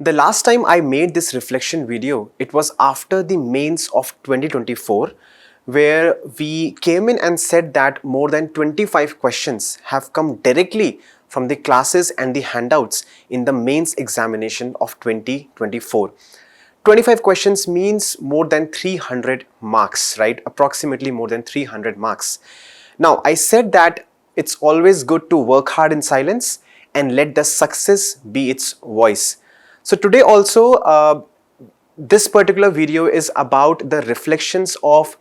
The last time I made this reflection video, it was after the mains of 2024, where we came in and said that more than 25 questions have come directly from the classes and the handouts in the mains examination of 2024. 25 questions means more than 300 marks, right? Approximately more than 300 marks. Now, I said that it's always good to work hard in silence and let the success be its voice. So today also, this particular video is about the reflections of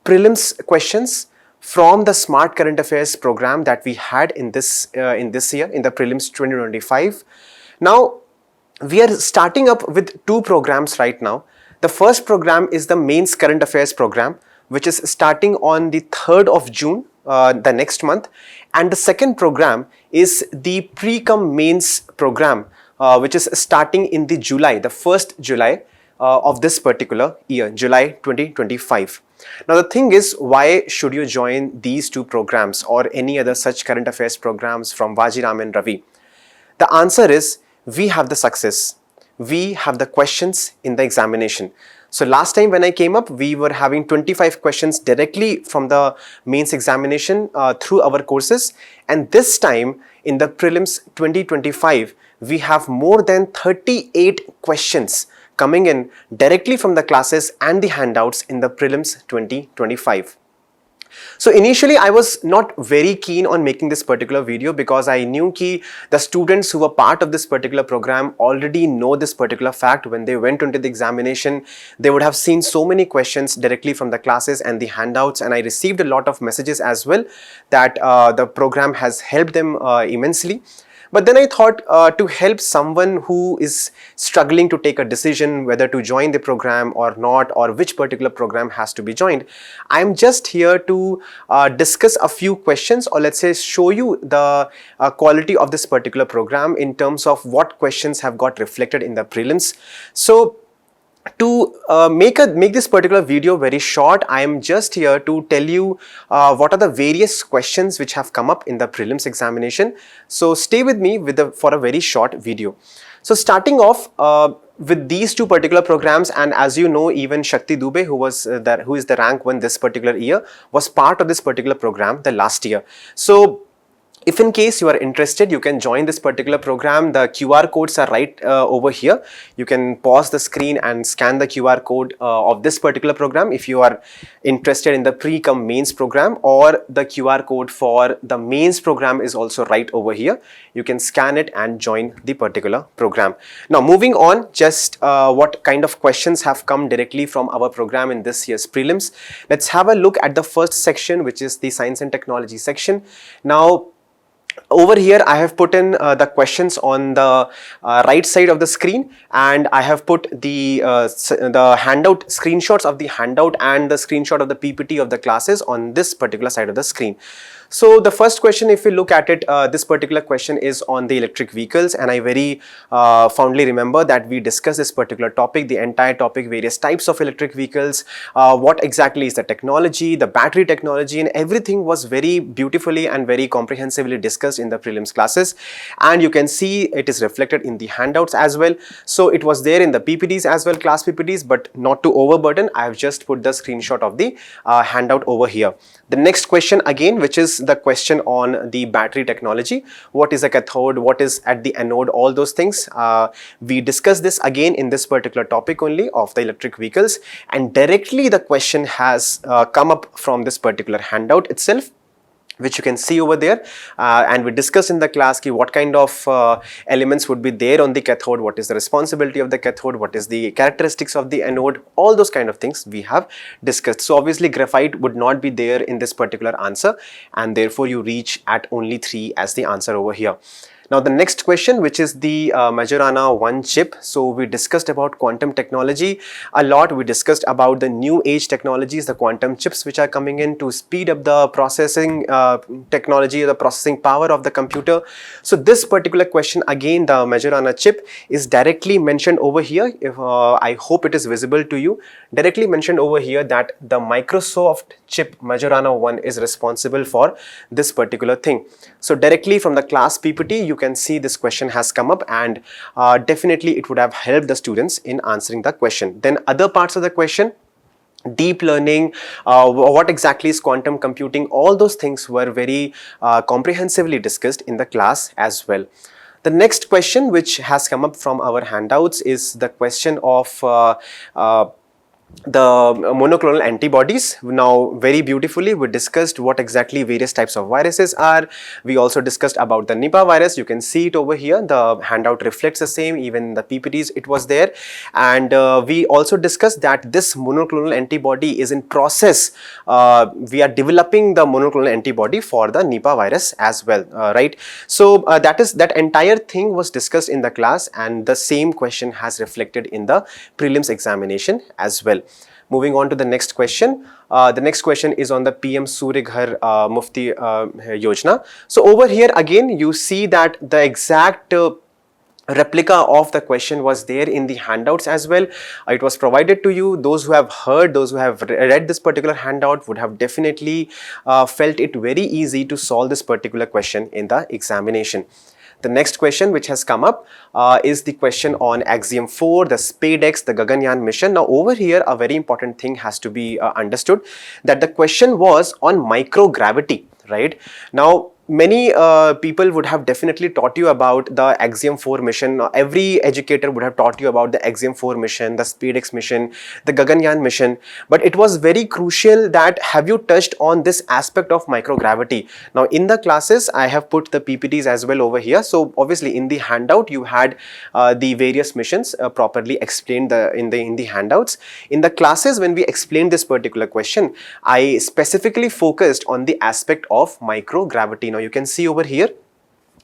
prelims questions from the Smart Current Affairs program that we had in this year, in the prelims 2025. Now, we are starting up with two programs right now. The first program is the Mains Current Affairs program, which is starting on the 3rd of June, the next month. And the second program is the Pre-cum Mains program, which is starting in the 1st July of this particular year, July 2025. Now the thing is, why should you join these two programs or any other such current affairs programs from Vajiram and Ravi? The answer is, we have the success. We have the questions in the examination. So last time when I came up, we were having 25 questions directly from the mains examination through our courses. And this time in the prelims 2025, we have more than 38 questions coming in directly from the classes and the handouts in the prelims 2025. So initially I was not very keen on making this particular video because I knew that the students who were part of this particular program already know this particular fact. When they went into the examination, they would have seen so many questions directly from the classes and the handouts, and I received a lot of messages as well that the program has helped them immensely. But then I thought to help someone who is struggling to take a decision whether to join the program or not, or which particular program has to be joined, I'm just here to discuss a few questions, or let's say show you the quality of this particular program in terms of what questions have got reflected in the prelims. So to make this particular video very short, I am just here to tell you what are the various questions which have come up in the prelims examination. So stay with me for a very short video. So starting off with these two particular programs, and as you know, even Shakti Dubey, who is the rank 1 this particular year, was part of this particular program the last year. So if in case you are interested, you can join this particular program. The QR codes are right over here. You can pause the screen and scan the QR code of this particular program if you are interested in the pre-cum mains program, or the QR code for the mains program is also right over here. You can scan it and join the particular program. Now moving on, just what kind of questions have come directly from our program in this year's prelims. Let's have a look at the first section, which is the science and technology section. Now, over here I have put in the questions on the right side of the screen, and I have put the handout screenshots of the handout and the screenshot of the PPT of the classes on this particular side of the screen. So the first question, if we look at it, this particular question is on the electric vehicles, and I very fondly remember that we discussed this particular topic, the entire topic, various types of electric vehicles, what exactly is the technology, the battery technology, and everything was very beautifully and very comprehensively discussed in the prelims classes, and you can see it is reflected in the handouts as well. So it was there in the PPTs as well, class PPTs, but not to overburden, I have just put the screenshot of the handout over here. The next question again, which is the question on the battery technology. What is a cathode, what is at the anode, all those things. We discussed this again in this particular topic only of the electric vehicles, and directly the question has come up from this particular handout itself, which you can see over there, and we discussed in the class what kind of elements would be there on the cathode, what is the responsibility of the cathode, what is the characteristics of the anode, all those kind of things we have discussed. So obviously graphite would not be there in this particular answer, and therefore you reach at only 3 as the answer over here. Now the next question, which is the Majorana 1 chip. So we discussed about quantum technology a lot. We discussed about the new age technologies, the quantum chips which are coming in to speed up the processing technology, the processing power of the computer. So this particular question, again the Majorana chip is directly mentioned over here. I hope it is visible to you. Directly mentioned over here that the Microsoft chip Majorana 1 is responsible for this particular thing. So directly from the class PPT, you you can see this question has come up, and definitely it would have helped the students in answering the question. Then other parts of the question, deep learning, what exactly is quantum computing, all those things were very comprehensively discussed in the class as well. The next question which has come up from our handouts is the question of the monoclonal antibodies. Now, very beautifully we discussed what exactly various types of viruses are. We also discussed about the Nipah virus. You can see it over here, the handout reflects the same, even the PPTs it was there. And we also discussed that this monoclonal antibody is in process. We are developing the monoclonal antibody for the Nipah virus as well, right? So that entire thing was discussed in the class, and the same question has reflected in the prelims examination as well. Moving on to the next question. The next question is on the PM Surya Ghar Mufti Yojana. So over here again you see that the exact replica of the question was there in the handouts as well. It was provided to you. Those who have heard, those who have read this particular handout would have definitely felt it very easy to solve this particular question in the examination. The next question which has come up is the question on Axiom 4, the SpaceX, the Gaganyaan mission. Now over here a very important thing has to be understood, that the question was on microgravity, right? Now many people would have definitely taught you about the Axiom 4 mission. Every educator would have taught you about the Axiom 4 mission, the SpaceX mission, the Gaganyaan mission. But it was very crucial that have you touched on this aspect of microgravity. Now in the classes I have put the PPTs as well over here. So obviously in the handout you had the various missions properly explained in the handouts. In the classes when we explained this particular question, I specifically focused on the aspect of microgravity. Now you can see over here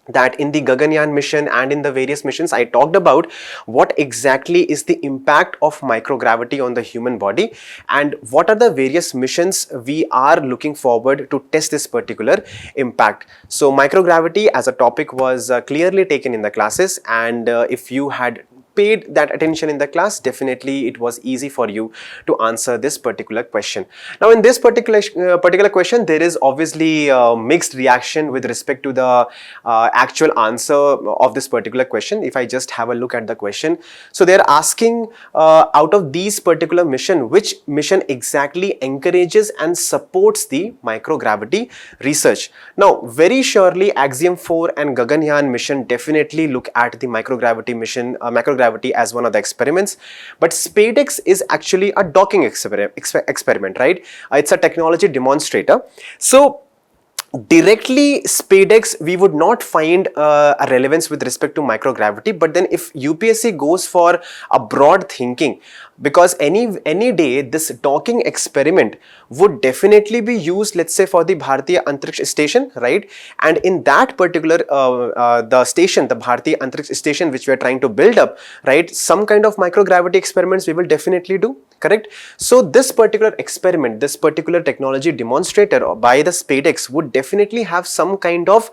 that in the Gaganyaan mission and in the various missions I talked about what exactly is the impact of microgravity on the human body and what are the various missions we are looking forward to test this particular impact. So microgravity as a topic was clearly taken in the classes, and if you had paid that attention in the class, definitely it was easy for you to answer this particular question. Now in this particular question there is obviously mixed reaction with respect to the actual answer of this particular question. If I just have a look at the question, so they are asking out of these particular mission, which mission exactly encourages and supports the microgravity research. Now very surely Axiom 4 and Gaganyaan mission definitely look at the microgravity mission, microgravity as one of the experiments, but SpaceX is actually a docking experiment, right? It's a technology demonstrator. So directly SpaceX we would not find a relevance with respect to microgravity, but then if UPSC goes for a broad thinking, because any day this docking experiment would definitely be used, let's say for the Bharatiya Antariksh Station, right? And in that particular the station, the Bharatiya Antariksh Station which we are trying to build up, right, some kind of microgravity experiments we will definitely do, correct? So this particular experiment, this particular technology demonstrator by the SpaceX would definitely have some kind of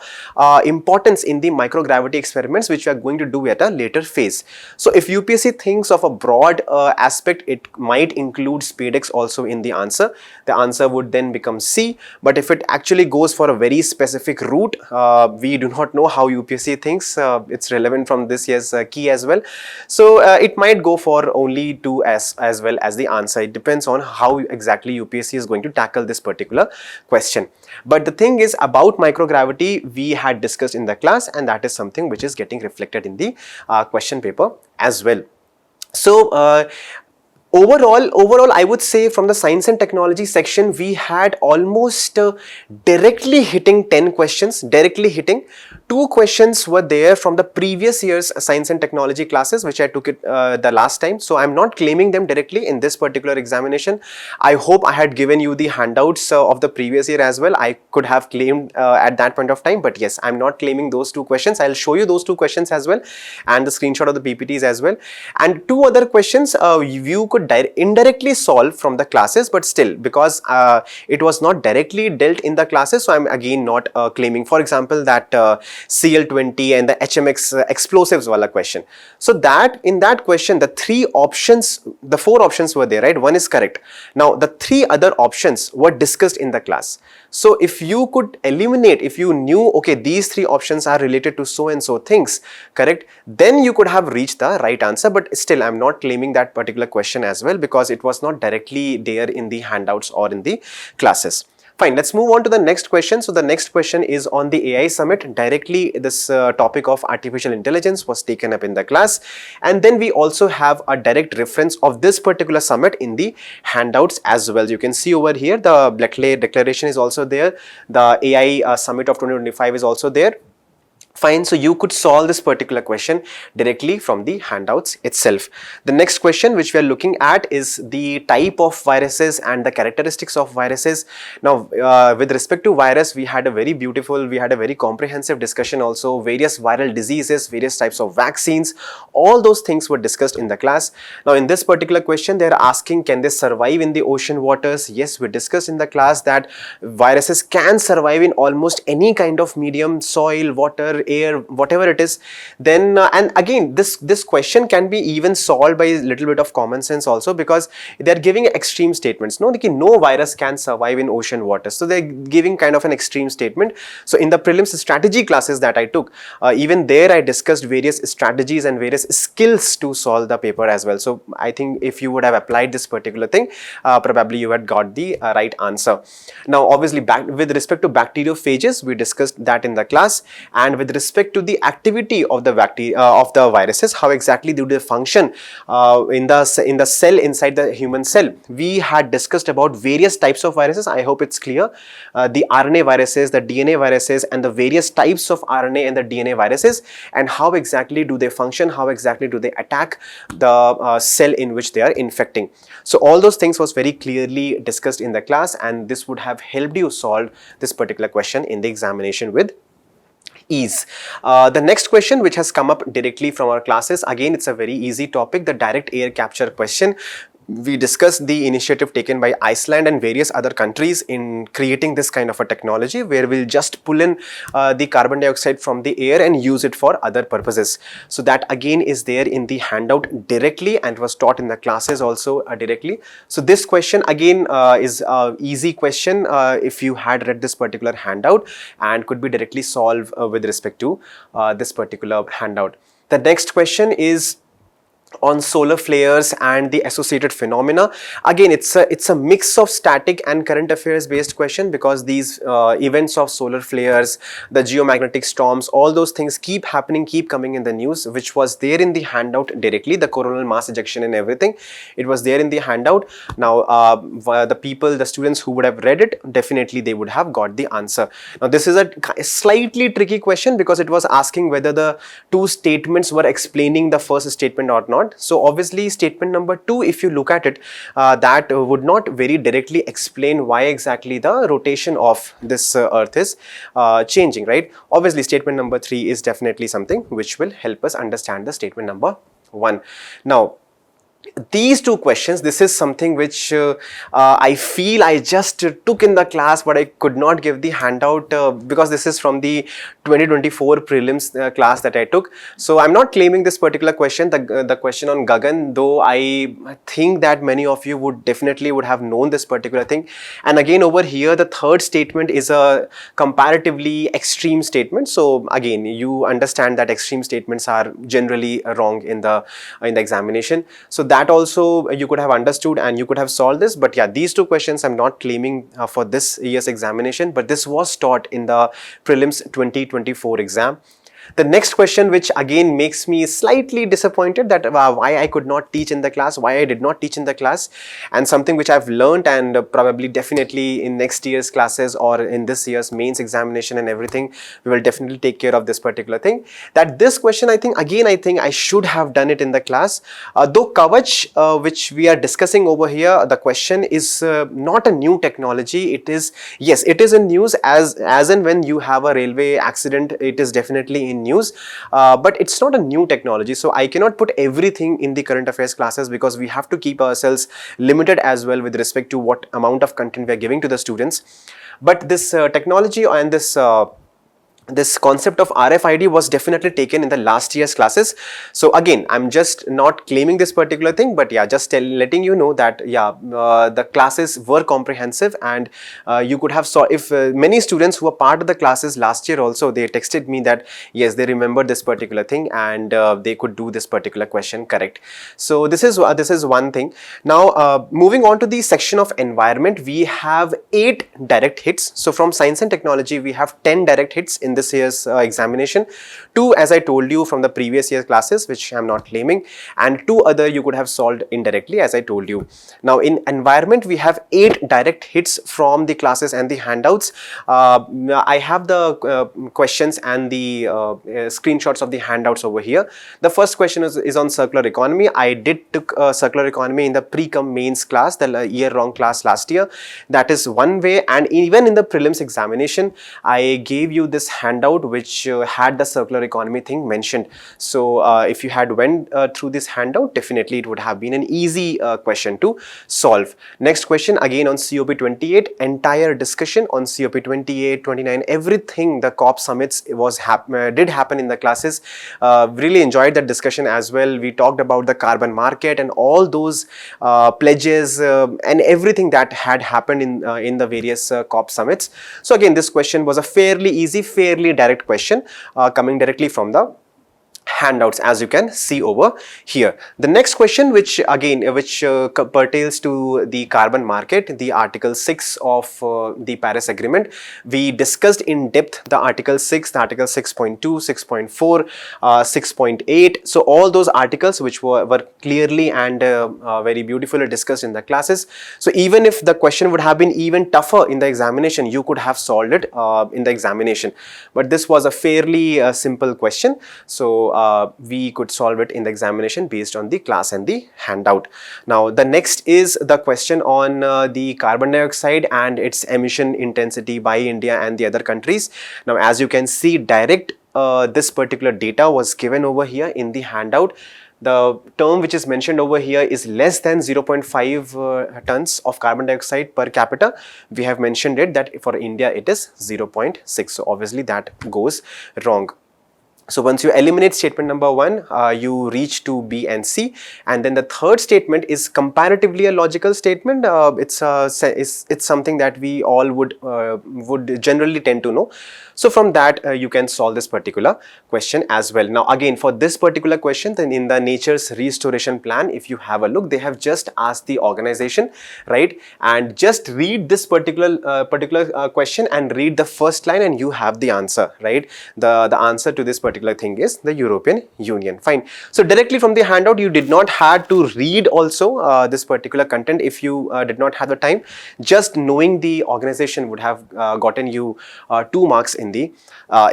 importance in the microgravity experiments which we are going to do at a later phase. So if UPSC thinks of a broad aspect, it might include SpaceX also in the answer. The answer would then become C. But if it actually goes for a very specific route, we do not know how UPSC thinks. It's relevant from this year's key as well. So it might go for only 2 as well as the answer. It depends on how exactly UPSC is going to tackle this particular question. But the thing is about microgravity we had discussed in the class, and that is something which is getting reflected in the question paper as well. So Overall, I would say from the science and technology section, we had almost directly hitting 10 questions, directly hitting. 2 questions were there from the previous year's science and technology classes, which I took it the last time. So I'm not claiming them directly in this particular examination. I hope I had given you the handouts of the previous year as well. I could have claimed at that point of time, but yes, I'm not claiming those 2 questions. I'll show you those 2 questions as well and the screenshot of the PPTs as well. And 2 other questions you could indirectly solve from the classes, but still because it was not directly dealt in the classes, so I'm again not claiming. For example, that CL20 and the HMX explosives wala question. So that in that question, the four options were there, right? One is correct. Now the three other options were discussed in the class. So if you could eliminate, if you knew, okay, these three options are related to so and so things, correct, then you could have reached the right answer. But still, I'm not claiming that particular question as well, because it was not directly there in the handouts or in the classes. Fine, let's move on to the next question. So the next question is on the AI summit. Directly this topic of artificial intelligence was taken up in the class, and then we also have a direct reference of this particular summit in the handouts as well. You can see over here the Blackley declaration is also there, the AI summit of 2025 is also there. Fine, so you could solve this particular question directly from the handouts itself. The next question which we are looking at is the type of viruses and the characteristics of viruses. Now, with respect to virus, we had a very comprehensive discussion also, various viral diseases, various types of vaccines, all those things were discussed in the class. Now, in this particular question, they are asking, can they survive in the ocean waters? Yes, we discussed in the class that viruses can survive in almost any kind of medium, soil, water, air, whatever it is. Then and again, this question can be even solved by a little bit of common sense also, because they are giving extreme statements. No virus can survive in ocean waters, so they're giving kind of an extreme statement. So in the prelims strategy classes that I took, even there I discussed various strategies and various skills to solve the paper as well. So I think if you would have applied this particular thing, probably you had got the right answer. Now obviously, with respect to bacteriophages, we discussed that in the class, and with respect to the activity of the viruses, how exactly do they function in the cell, inside the human cell, we had discussed about various types of viruses. I hope it's clear. The RNA viruses, the DNA viruses, and the various types of RNA and the DNA viruses, and how exactly do they function, how exactly do they attack the cell in which they are infecting. So all those things was very clearly discussed in the class, and this would have helped you solve this particular question in the examination with ease. The next question which has come up directly from our classes, again it's a very easy topic, the direct air capture question. We discussed the initiative taken by Iceland and various other countries in creating this kind of a technology where we'll just pull in the carbon dioxide from the air and use it for other purposes. So that again is there in the handout directly, and was taught in the classes also directly. So this question again is an easy question if you had read this particular handout, and could be directly solved with respect to this particular handout. The next question is on solar flares and the associated phenomena. Again, it's a mix of static and current affairs based question, because these events of solar flares, the geomagnetic storms, all those things keep happening, keep coming in the news, which was there in the handout directly, the coronal mass ejection and everything, it was there in the handout. Now the students who would have read it, definitely they would have got the answer. Now this is a slightly tricky question, because it was asking whether the two statements were explaining the first statement or not. So obviously statement number 2, if you look at it, that would not very directly explain why exactly the rotation of this earth is changing, right? Obviously statement number 3 is definitely something which will help us understand the statement number 1. Now these two questions, this is something which I feel I just took in the class, but I could not give the handout because this is from the 2024 prelims class that I took. So I'm not claiming this particular question, the question on Gagan, though I think that many of you would definitely have known this particular thing. And again over here, the third statement is a comparatively extreme statement. So again, you understand that extreme statements are generally wrong in the examination. So that also you could have understood and you could have solved this. But yeah, these two questions I'm not claiming for this year's examination, but this was taught in the prelims 2024 exam. The next question, which again makes me slightly disappointed, that why I could not teach in the class, why I did not teach in the class, and something which I've learned, and probably definitely in next year's classes or in this year's mains examination and everything, we will definitely take care of this particular thing. That this question, I think I should have done it in the class. Though Kavach, which we are discussing over here, the question is not a new technology. It is, yes, it is in news as and when you have a railway accident, it is definitely in news, but it's not a new technology. So I cannot put everything in the current affairs classes, because we have to keep ourselves limited as well with respect to what amount of content we are giving to the students. But this technology and this this concept of RFID was definitely taken in the last year's classes. So again, I'm just not claiming this particular thing, but yeah, just letting you know that yeah, the classes were comprehensive, and you could have saw if many students who were part of the classes last year also, they texted me that yes, they remember this particular thing, and they could do this particular question correct. So this is one thing. Now moving on to the section of environment, we have 8 direct hits. So from science and technology, we have 10 direct hits in this year's examination. 2, as I told you, from the previous year's classes, which I'm not claiming, and 2 other you could have solved indirectly, as I told you. Now in environment, we have 8 direct hits from the classes and the handouts. I have the questions and the screenshots of the handouts over here. The first question is on circular economy. I did took circular economy in the pre-cum mains class, the year-long class last year. That is one way, and even in the prelims examination, I gave you this handout which had the circular economy thing mentioned. So if you had went through this handout, definitely it would have been an easy question to solve. Next question again on COP28, entire discussion on COP28, 29, everything, the COP summits was did happen in the classes. Really enjoyed that discussion as well. We talked about the carbon market and all those pledges and everything that had happened in the various COP summits. So again, this question was a fairly easy, fairly direct question coming directly from the handouts, as you can see over here. The next question, which again pertains to the carbon market, the article 6 of the Paris Agreement. We discussed in depth the article 6, the article 6.2, 6.4, 6.8. so all those articles which were clearly and very beautifully discussed in the classes. So even if the question would have been even tougher in the examination, you could have solved it in the examination, but this was a fairly simple question. So we could solve it in the examination based on the class and the handout. Now the next is the question on the carbon dioxide and its emission intensity by India and the other countries. Now as you can see, direct this particular data was given over here in the handout. The term which is mentioned over here is less than 0.5 tons of carbon dioxide per capita. We have mentioned it that for India it is 0.6. So obviously that goes wrong. So once you eliminate statement number 1, you reach to B and C, and then the third statement is comparatively a logical statement. It's something that we all would generally tend to know. So from that you can solve this particular question as well. Now again, for this particular question, then in the Nature's Restoration Plan, if you have a look, they have just asked the organization, right, and just read this particular question and read the first line and you have the answer, right. The answer to this particular thing is the European Union. Fine. So directly from the handout, you did not have to read also this particular content if you did not have the time. Just knowing the organization would have gotten you 2 marks in the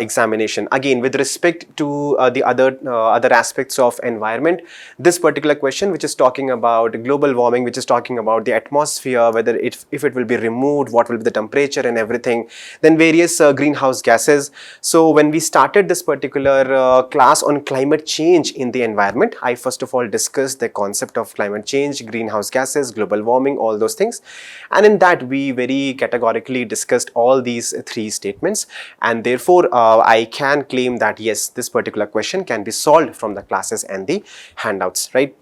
examination. Again, with respect to the other aspects of environment, this particular question which is talking about global warming, which is talking about the atmosphere, whether if it will be removed, what will be the temperature and everything, then various greenhouse gases. So when we started this particular class on climate change in the environment, I first of all discussed the concept of climate change, greenhouse gases, global warming, all those things, and in that we very categorically discussed all these 3 statements, and therefore I can claim that yes, this particular question can be solved from the classes and the handouts, right.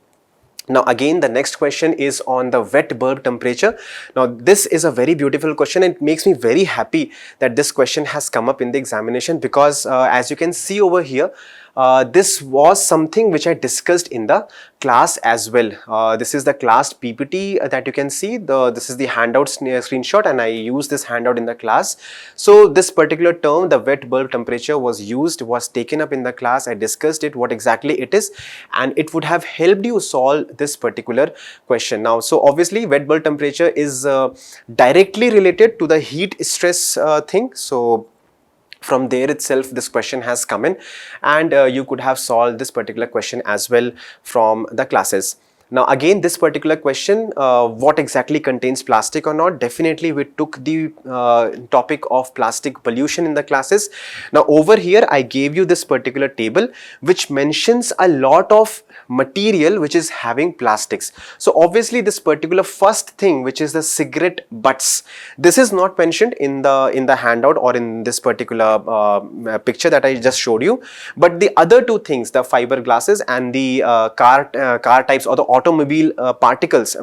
Now again, the next question is on the wet bulb temperature. Now this is a very beautiful question and it makes me very happy that this question has come up in the examination, because as you can see over here, this was something which I discussed in the class as well. This is the class PPT that you can see. This is the handout screenshot, and I used this handout in the class. So this particular term, the wet bulb temperature, was taken up in the class. I discussed it, what exactly it is, and it would have helped you solve this particular question. Now, so obviously wet bulb temperature is directly related to the heat stress thing. So from there itself this question has come in, and you could have solved this particular question as well from the classes. Now again, this particular question, what exactly contains plastic or not? Definitely we took the topic of plastic pollution in the classes. Now over here I gave you this particular table which mentions a lot of material which is having plastics. So obviously this particular first thing, which is the cigarette butts, this is not mentioned in the handout or in this particular picture that I just showed you, but the other two things, the fiber glasses and the car types or the automobile particles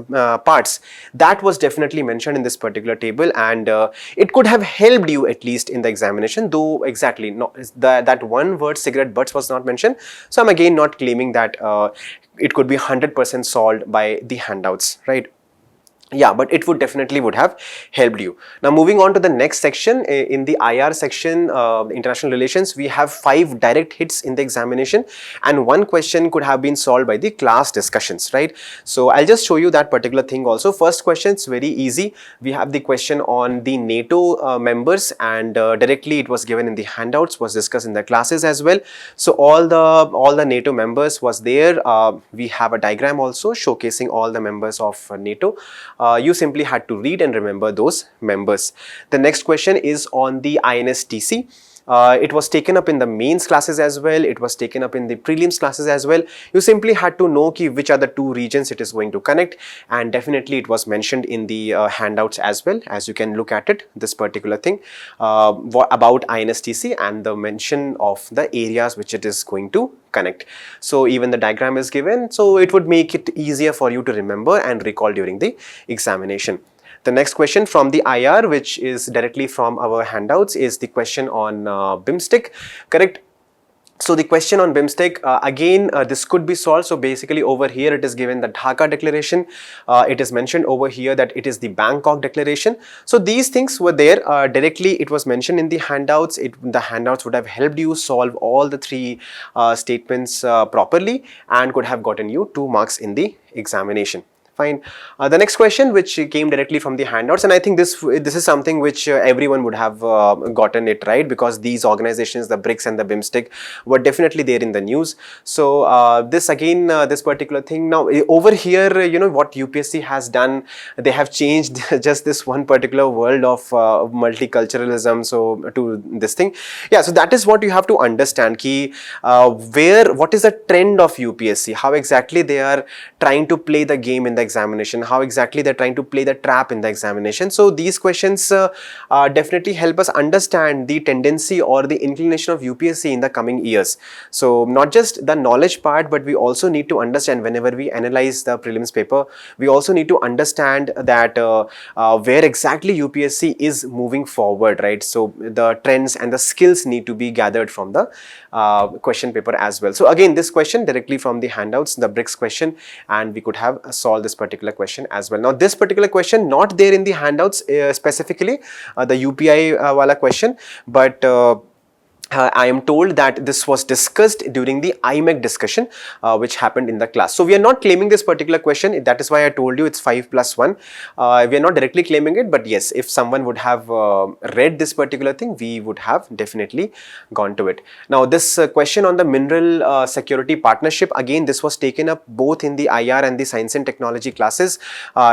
parts, that was definitely mentioned in this particular table, and it could have helped you at least in the examination, though exactly not that one word cigarette butts was not mentioned. So I'm again not claiming that it could be 100% solved by the handouts, right? Yeah, but it would definitely would have helped you. Now moving on to the next section, in the IR section, international relations, we have 5 direct hits in the examination, and 1 question could have been solved by the class discussions, right? So I'll just show you that particular thing also. First question is very easy. We have the question on the NATO members, and directly it was given in the handouts, was discussed in the classes as well. So all the NATO members was there. We have a diagram also showcasing all the members of NATO. You simply had to read and remember those members. The next question is on the INSTC. It was taken up in the mains classes as well. It was taken up in the prelims classes as well. You simply had to know which are the 2 regions it is going to connect, and definitely it was mentioned in the handouts as well. As you can look at it, this particular thing about INSTC and the mention of the areas which it is going to connect. So even the diagram is given, so it would make it easier for you to remember and recall during the examination. The next question from the IR, which is directly from our handouts, is the question on BIMSTEC, correct? So the question on BIMSTEC, again, this could be solved. So basically over here it is given the Dhaka declaration. It is mentioned over here that it is the Bangkok declaration. So these things were there directly. It was mentioned in the handouts. The handouts would have helped you solve all the 3 statements properly and could have gotten you 2 marks in the examination. Fine. The next question, which came directly from the handouts, and I think this is something which everyone would have gotten it right, because these organizations, the BRICS and the BIMSTEC, were definitely there in the news. So this again, this particular thing. Now over here, you know what UPSC has done, they have changed just this one particular world of multiculturalism. So to this thing, yeah. So that is what you have to understand. Ki what is the trend of UPSC? How exactly they are trying to play the game in the examination, how exactly they're trying to play the trap in the examination. So these questions definitely help us understand the tendency or the inclination of UPSC in the coming years. So not just the knowledge part, but we also need to understand, whenever we analyze the prelims paper, we also need to understand that where exactly UPSC is moving forward, right? So the trends and the skills need to be gathered from the question paper as well. So again, this question directly from the handouts, the BRICS question, and we could have solved this particular question as well. Now this particular question not there in the handouts specifically, the UPI wala question, but I am told that this was discussed during the IMEC discussion which happened in the class. So we are not claiming this particular question. That is why I told you it's 5+1. We are not directly claiming it, but yes, if someone would have read this particular thing, we would have definitely gone to it. Now this question on the mineral security partnership, again this was taken up both in the IR and the science and technology classes,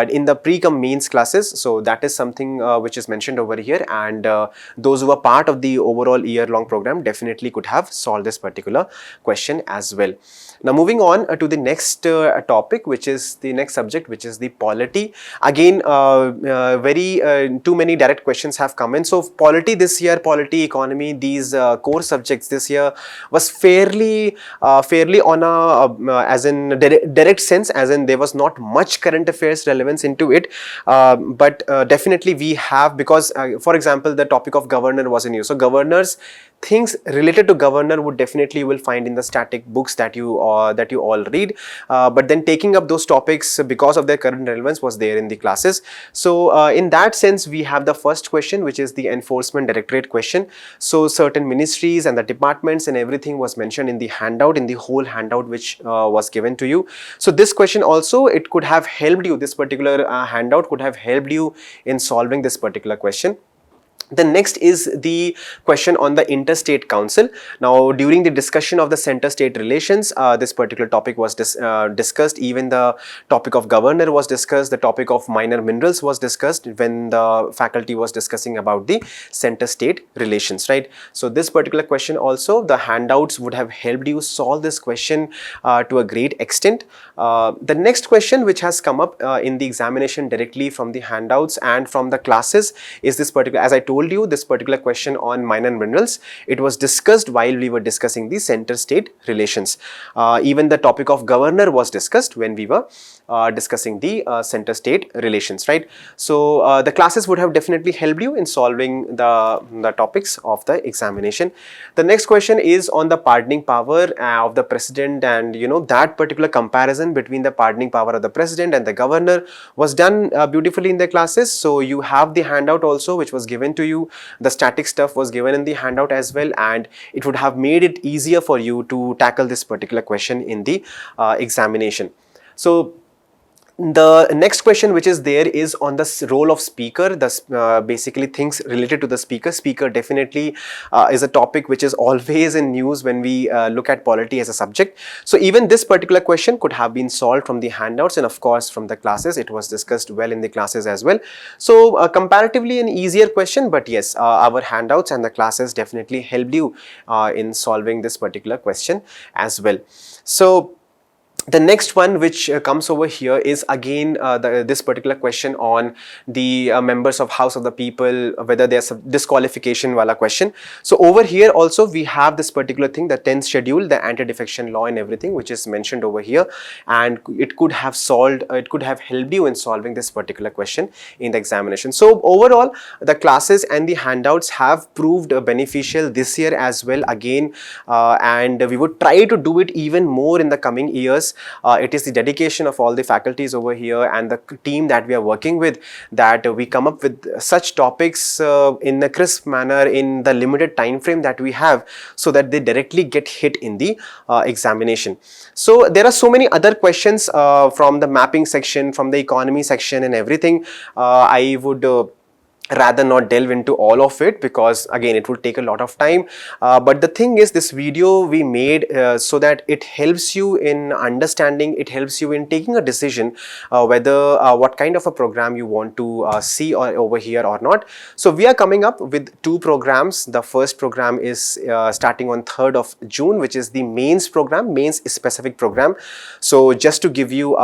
in the pre-cum mains classes. So that is something which is mentioned over here, and those who are part of the overall year-long program definitely could have solved this particular question as well. Now moving on to the next topic, which is the next subject, which is the polity. Again, very too many direct questions have come in. So polity this year, polity, economy, these core subjects this year was fairly on a as in direct sense, as in there was not much current affairs relevance into it, but definitely we have, because for example the topic of governor was in use. So governors, things related to governor would definitely you will find in the static books that you all read, but then taking up those topics because of their current relevance was there in the classes. So in that sense we have the first question, which is the enforcement directorate question. So certain ministries and the departments and everything was mentioned in the handout, in the whole handout which was given to you. So this question also, it could have helped you, this particular handout could have helped you in solving this particular question. The next is the question on the interstate council. Now, during the discussion of the center-state relations, this particular topic was discussed. Even the topic of governor was discussed. The topic of minor minerals was discussed when the faculty was discussing about the center-state relations, right? So, this particular question also, the handouts would have helped you solve this question to a great extent. The next question which has come up in the examination directly from the handouts and from the classes is this particular, as I told you, this particular question on minor minerals. It was discussed while we were discussing the center-state relations. Even the topic of governor was discussed when we were discussing the center-state relations, right? So the classes would have definitely helped you in solving the topics of the examination. The next question is on the pardoning power of the president, and you know, that particular comparison between the pardoning power of the president and the governor was done beautifully in the classes. So you have the handout also, which was given to you. The static stuff was given in the handout as well, and it would have made it easier for you to tackle this particular question in the examination. So the next question which is there is on the role of speaker, basically things related to the speaker. Speaker definitely is a topic which is always in news when we look at polity as a subject. So even this particular question could have been solved from the handouts and of course from the classes. It was discussed well in the classes as well. So comparatively an easier question, but yes, our handouts and the classes definitely helped you in solving this particular question as well. So the next one which comes over here is again this particular question on the members of House of the People, whether there's a disqualification wala question. So over here also we have this particular thing, the 10th schedule, the anti-defection law and everything, which is mentioned over here, and it could have helped you in solving this particular question in the examination. So overall the classes and the handouts have proved beneficial this year as well again, and we would try to do it even more in the coming years. It is the dedication of all the faculties over here and the team that we are working with that we come up with such topics in a crisp manner in the limited time frame that we have, so that they directly get hit in the examination. So there are so many other questions from the mapping section, from the economy section and everything. I would rather not delve into all of it because again it will take a lot of time, but the thing is, this video we made so that it helps you in understanding, it helps you in taking a decision whether what kind of a program you want to see over here or not. So we are coming up with 2 programs. The first program is starting on 3rd of June, which is the mains program, mains specific program. So just to give you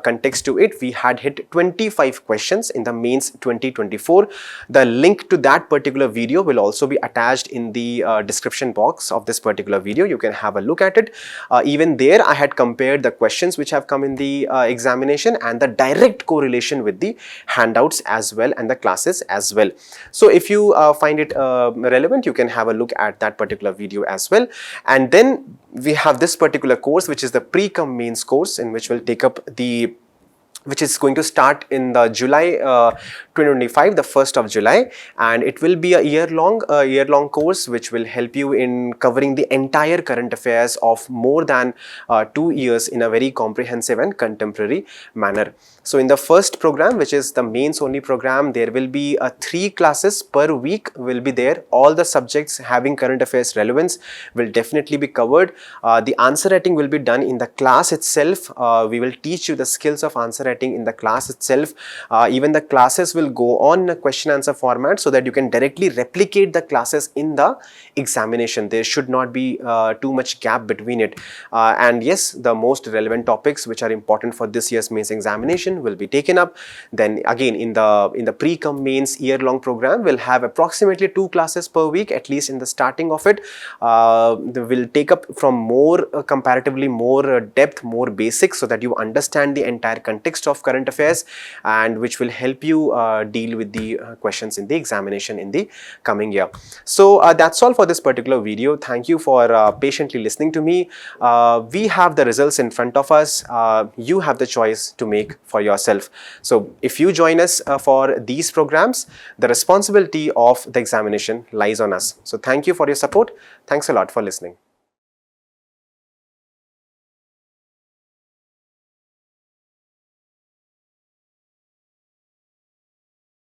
context to it, we had hit 25 questions in the mains 2024. The link to that particular video will also be attached in the description box of this particular video. You can have a look at it. Even there I had compared the questions which have come in the examination and the direct correlation with the handouts as well and the classes as well. So if you find it relevant, you can have a look at that particular video as well. And then we have this particular course, which is the pre-cum mains course, in which we'll take up which is going to start in the July 2025, the 1st of July, and it will be a year-long course which will help you in covering the entire current affairs of more than 2 years in a very comprehensive and contemporary manner. So in the first program, which is the mains only program, there will be 3 classes per week will be there. All the subjects having current affairs relevance will definitely be covered. The answer writing will be done in the class itself. We will teach you the skills of answer writing in the class itself. Even the classes will go on a question answer format so that you can directly replicate the classes in the examination. There should not be too much gap between it. And yes, the most relevant topics which are important for this year's mains examination will be taken up. Then again in the pre-cum mains year-long program, we'll have approximately 2 classes per week, at least in the starting of it. We'll take up from more comparatively more depth, more basics, so that you understand the entire context of current affairs, and which will help you deal with the questions in the examination in the coming year. So that's all for this particular video. Thank you for patiently listening to me. We have the results in front of us. You have the choice to make for yourself. So if you join us for these programs, the responsibility of the examination lies on us. So thank you for your support. Thanks a lot for listening.